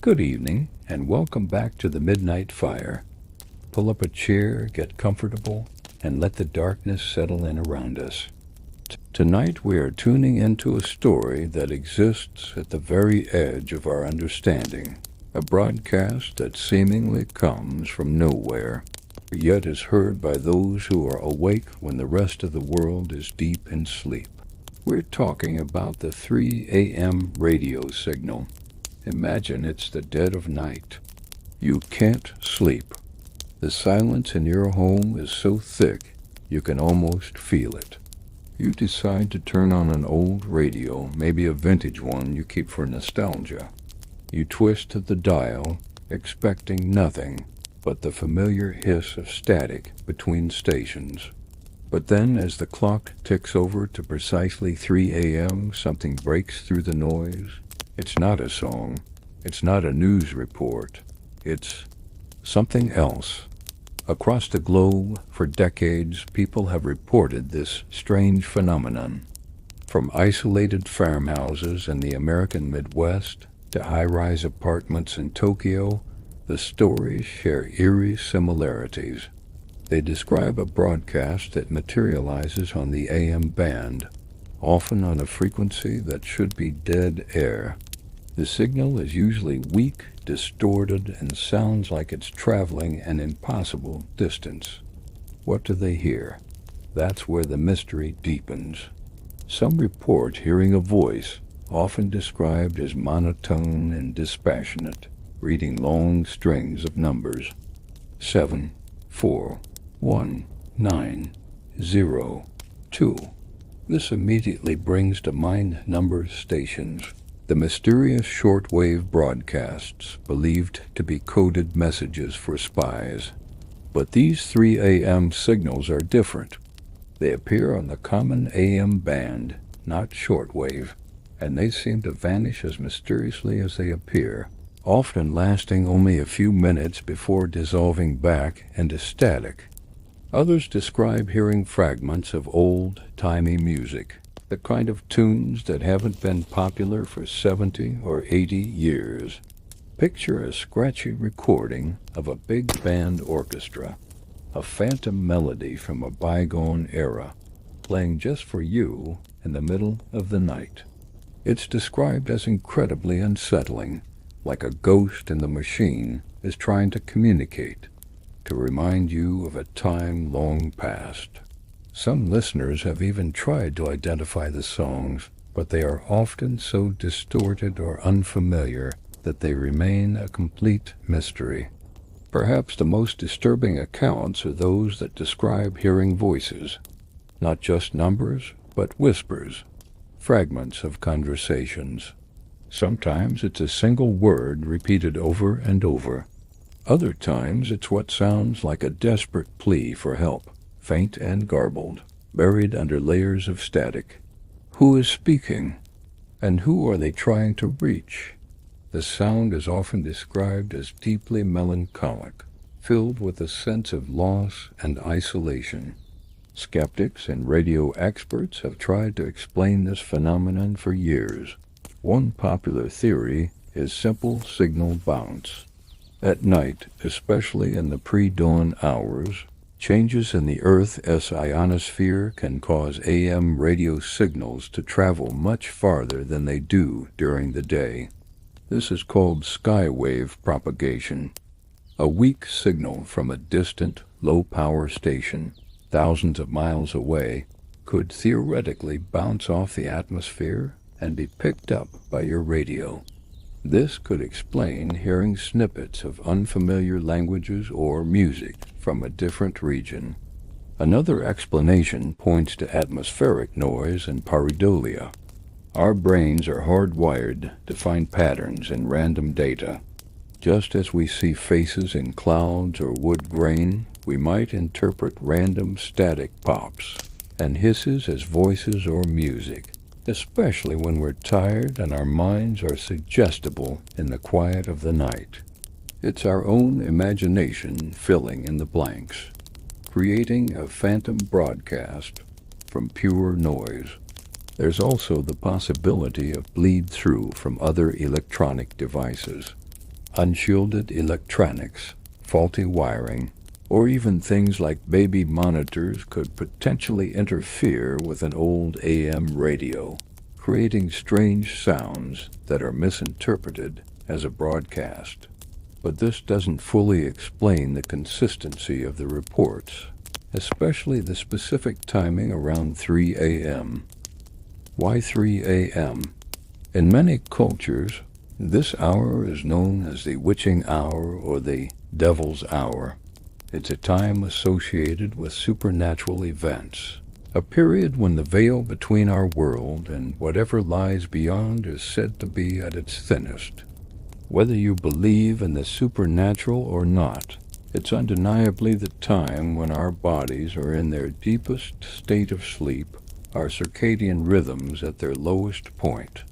Good evening, and welcome back to the Midnight Fire. Pull up a chair, get comfortable, and let the darkness settle in around us. Tonight we are tuning into a story that exists at the very edge of our understanding, a broadcast that seemingly comes from nowhere, yet is heard by those who are awake when the rest of the world is deep in sleep. We're talking about the 3 a.m. radio signal. Imagine it's the dead of night. You can't sleep. The silence in your home is so thick you can almost feel it. You decide to turn on an old radio, maybe a vintage one you keep for nostalgia. You twist the dial, expecting nothing but the familiar hiss of static between stations. But then, as the clock ticks over to precisely 3 a.m., something breaks through the noise. It's not a song. It's not a news report. It's something else. Across the globe, for decades, people have reported this strange phenomenon. From isolated farmhouses in the American Midwest to high-rise apartments in Tokyo, the stories share eerie similarities. They describe a broadcast that materializes on the AM band, often on a frequency that should be dead air. The signal is usually weak, distorted, and sounds like it's traveling an impossible distance. What do they hear? That's where the mystery deepens. Some report hearing a voice, often described as monotone and dispassionate, reading long strings of numbers. 7, 4, 1, 9, 0, 2. This immediately brings to mind number stations. The mysterious shortwave broadcasts believed to be coded messages for spies. But these 3 a.m. signals are different. They appear on the common AM band, not shortwave, and they seem to vanish as mysteriously as they appear, often lasting only a few minutes before dissolving back into static. Others describe hearing fragments of old-timey music, the kind of tunes that haven't been popular for 70 or 80 years. Picture a scratchy recording of a big band orchestra, a phantom melody from a bygone era, playing just for you in the middle of the night. It's described as incredibly unsettling, like a ghost in the machine is trying to communicate, to remind you of a time long past. Some listeners have even tried to identify the songs, but they are often so distorted or unfamiliar that they remain a complete mystery. Perhaps the most disturbing accounts are those that describe hearing voices, not just numbers, but whispers, fragments of conversations. Sometimes it's a single word repeated over and over. Other times it's what sounds like a desperate plea for help, faint and garbled, buried under layers of static. Who is speaking? And who are they trying to reach? The sound is often described as deeply melancholic, filled with a sense of loss and isolation. Skeptics and radio experts have tried to explain this phenomenon for years. One popular theory is simple signal bounce. At night, especially in the pre-dawn hours, changes in the Earth's ionosphere can cause AM radio signals to travel much farther than they do during the day. This is called skywave propagation. A weak signal from a distant, low-power station, thousands of miles away, could theoretically bounce off the atmosphere and be picked up by your radio. This could explain hearing snippets of unfamiliar languages or music from a different region. Another explanation points to atmospheric noise and pareidolia. Our brains are hardwired to find patterns in random data. Just as we see faces in clouds or wood grain, we might interpret random static pops and hisses as voices or music, especially when we're tired and our minds are suggestible in the quiet of the night. It's our own imagination filling in the blanks, creating a phantom broadcast from pure noise. There's also the possibility of bleed-through from other electronic devices. unshielded electronics, faulty wiring, or even things like baby monitors could potentially interfere with an old AM radio, creating strange sounds that are misinterpreted as a broadcast. But this doesn't fully explain the consistency of the reports, especially the specific timing around 3 a.m. Why 3 a.m.? In many cultures, this hour is known as the witching hour or the devil's hour. It's a time associated with supernatural events, a period when the veil between our world and whatever lies beyond is said to be at its thinnest. Whether you believe in the supernatural or not, it's undeniably the time when our bodies are in their deepest state of sleep, our circadian rhythms at their lowest point.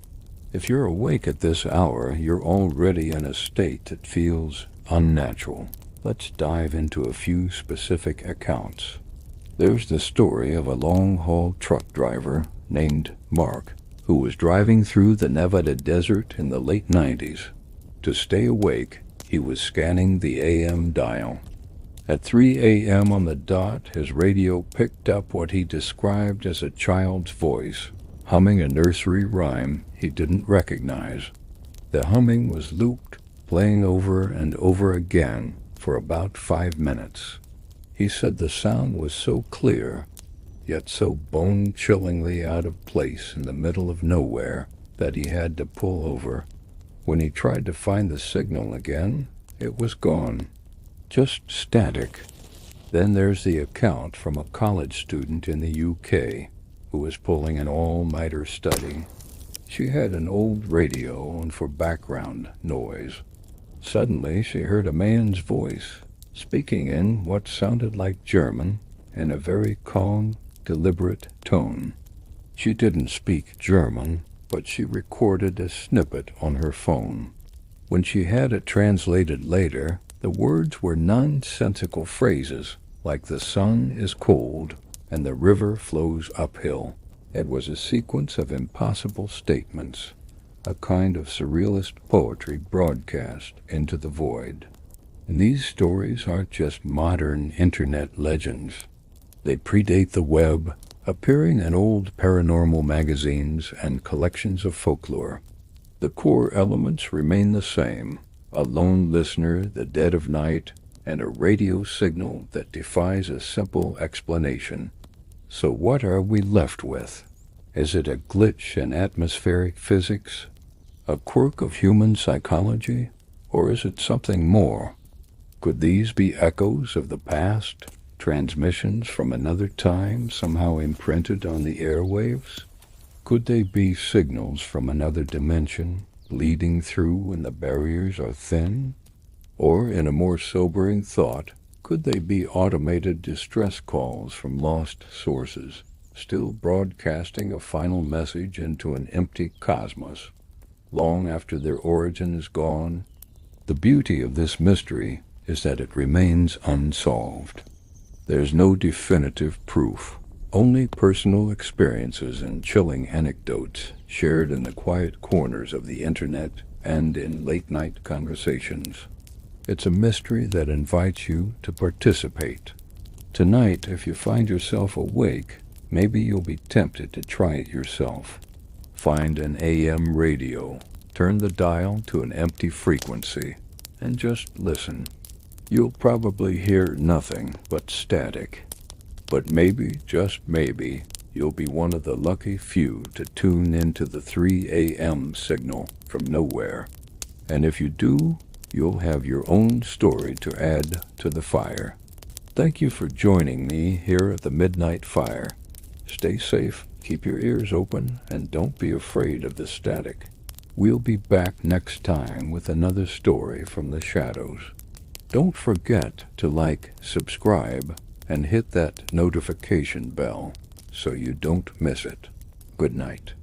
If you're awake at this hour, you're already in a state that feels unnatural. Let's dive into a few specific accounts. There's the story of a long-haul truck driver named Mark, who was driving through the Nevada desert in the late 90s. To stay awake, he was scanning the AM dial. At 3 a.m. on the dot, his radio picked up what he described as a child's voice, humming a nursery rhyme he didn't recognize. The humming was looped, playing over and over again for about 5 minutes. He said the sound was so clear, yet so bone-chillingly out of place in the middle of nowhere, that he had to pull over. When he tried to find the signal again, it was gone. Just static. Then there's the account from a college student in the UK who was pulling an all-nighter study. She had an old radio on for background noise. Suddenly she heard a man's voice, speaking in what sounded like German in a very calm, deliberate tone. She didn't speak German, but she recorded a snippet on her phone. When she had it translated later, the words were nonsensical phrases like "the sun is cold" and "the river flows uphill." It was a sequence of impossible statements, a kind of surrealist poetry broadcast into the void. And these stories aren't just modern internet legends. They predate the web, appearing in old paranormal magazines and collections of folklore. The core elements remain the same: a lone listener, the dead of night, and a radio signal that defies a simple explanation. So what are we left with? Is it a glitch in atmospheric physics? A quirk of human psychology? Or is it something more? Could these be echoes of the past? Transmissions from another time somehow imprinted on the airwaves? Could they be signals from another dimension, bleeding through when the barriers are thin? Or, in a more sobering thought, could they be automated distress calls from lost sources, still broadcasting a final message into an empty cosmos, long after their origin is gone? The beauty of this mystery is that it remains unsolved. There's no definitive proof, only personal experiences and chilling anecdotes shared in the quiet corners of the internet and in late-night conversations. It's a mystery that invites you to participate. Tonight, if you find yourself awake, maybe you'll be tempted to try it yourself. Find an AM radio, turn the dial to an empty frequency, and just listen. You'll probably hear nothing but static. But maybe, just maybe, you'll be one of the lucky few to tune into the 3 a.m. signal from nowhere. And if you do, you'll have your own story to add to the fire. Thank you for joining me here at the Midnight Fire. Stay safe, keep your ears open, and don't be afraid of the static. We'll be back next time with another story from the shadows. Don't forget to like, subscribe, and hit that notification bell so you don't miss it. Good night.